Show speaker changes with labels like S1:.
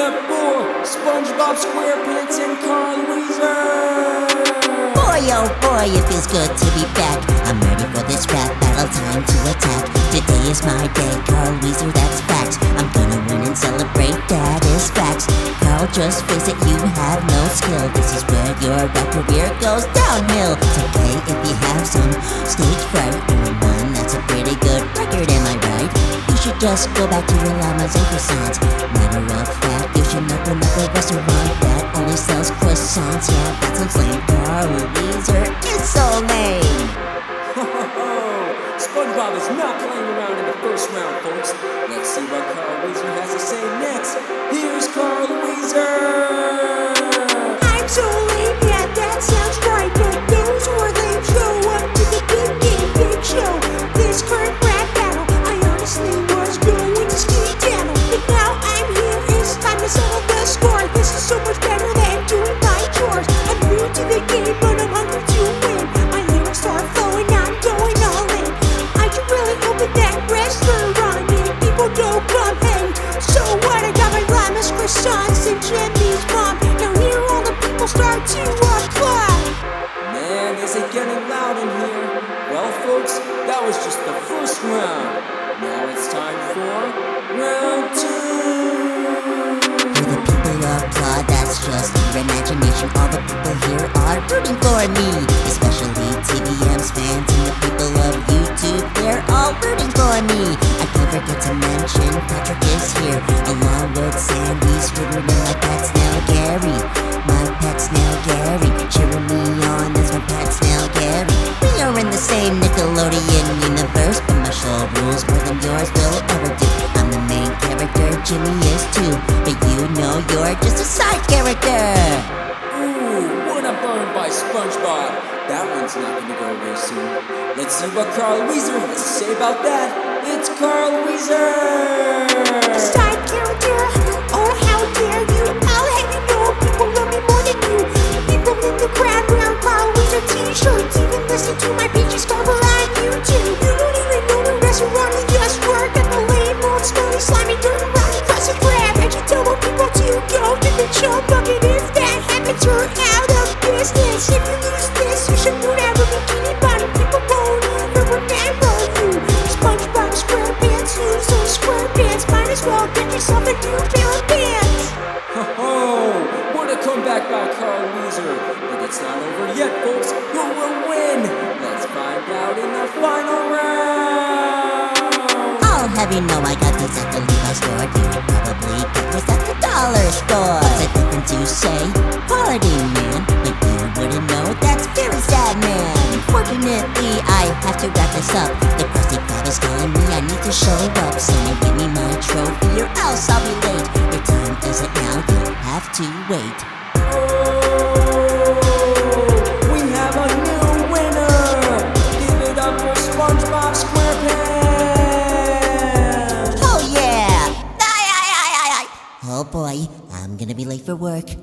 S1: up for SpongeBob SquarePants and Carl Wheezer!
S2: Boy, oh boy, it feels good to be back. I'm ready for this rap battle, time to attack. Today is my day, Carl Wheezer, that's facts. I'm gonna win and celebrate, that is facts. Carl, just face it, you have no skill. This is where your rap career goes downhill. It's okay if you have some stage fright. Only one, that's a pretty good record, am I right? You should just go back to your llamas and croissants. Matter of fact, you should open up a restaurant that only sells croissants. Yeah, that sounds lame. Carl Wheezer is so lame.
S1: Ho ho ho! SpongeBob is not playing around in the first round, folks. Let's see what Carl Wheezer has to say next. Here's Carl Wheezer!
S3: I'm so lame, yeah, that sounds right. But those who are lame show up to the big game, big show. This current rap battle, I honestly was going to Skit channel. But now I'm here, it's time to settle the score. This is so much better than doing my chores. I'm new to the game, but I'm hungry to win. My lyrics start flowing, I'm going all in. I can really open that restaurant and people don't come. Hey, so what? I got my llamas, croissants, and Jimmy's mom. Now here all the people start to applaud.
S1: Man, is it getting loud in here? Well, folks, that was just the first round. Now it's time for round 2.
S2: Hear the people applaud, that's just your imagination. All the people here are rooting for me, especially TVM's fans and the people of YouTube. They're all rooting for me. I can't forget to mention Patrick is here, along with Sandy, Squidward, and my pet snail Gary. My pet snail Gary, cheering me on as my pet snail Gary. We are in the same Nickelodeon universe, but my show rules more than yours will ever do. I'm the main character, Jimmy is too, but you know you're just a side character.
S1: Ooh, what a burn by SpongeBob. That one's not gonna go away soon. Let's see what Carl Wheezer has to say about that. It's Carl Wheezer!
S3: Side character, oh how dare you. I'll have you know people love me more than you. People in the crowd wear Carl Wheezer t-shirts, even listen to my peaches cover on YouTube. You don't even know the restaurant, we just work at the lame old smelly slimy dirty rotten crusty crab. And you tell more people to go to the show bucket. If that happens, you're out of business. If you lose this, you should never bikini bottom. People won't ever remember you. SpongeBob SquarePants, lose those SquarePants. Might as well get yourself a new pair of pants.
S1: Ho ho! What a comeback by Carl Wheezer. But it's not over yet, folks. Who will win? Let's find out in the final round!
S2: I'll have you know I got these at the Levi's store. You probably got this at the dollar store. What's it different to say? Holiday man, but you wouldn't know. That's very sad, man. Unfortunately, I have to wrap this up. The Krusty Krab is calling me, I need to show up. Someone give me my trophy or else I'll be late. Your time isn't now, you'll have to wait.
S1: We have a new winner! Give it up for SpongeBob SquarePants!
S2: Oh yeah! Oh boy, I'm gonna be late for work.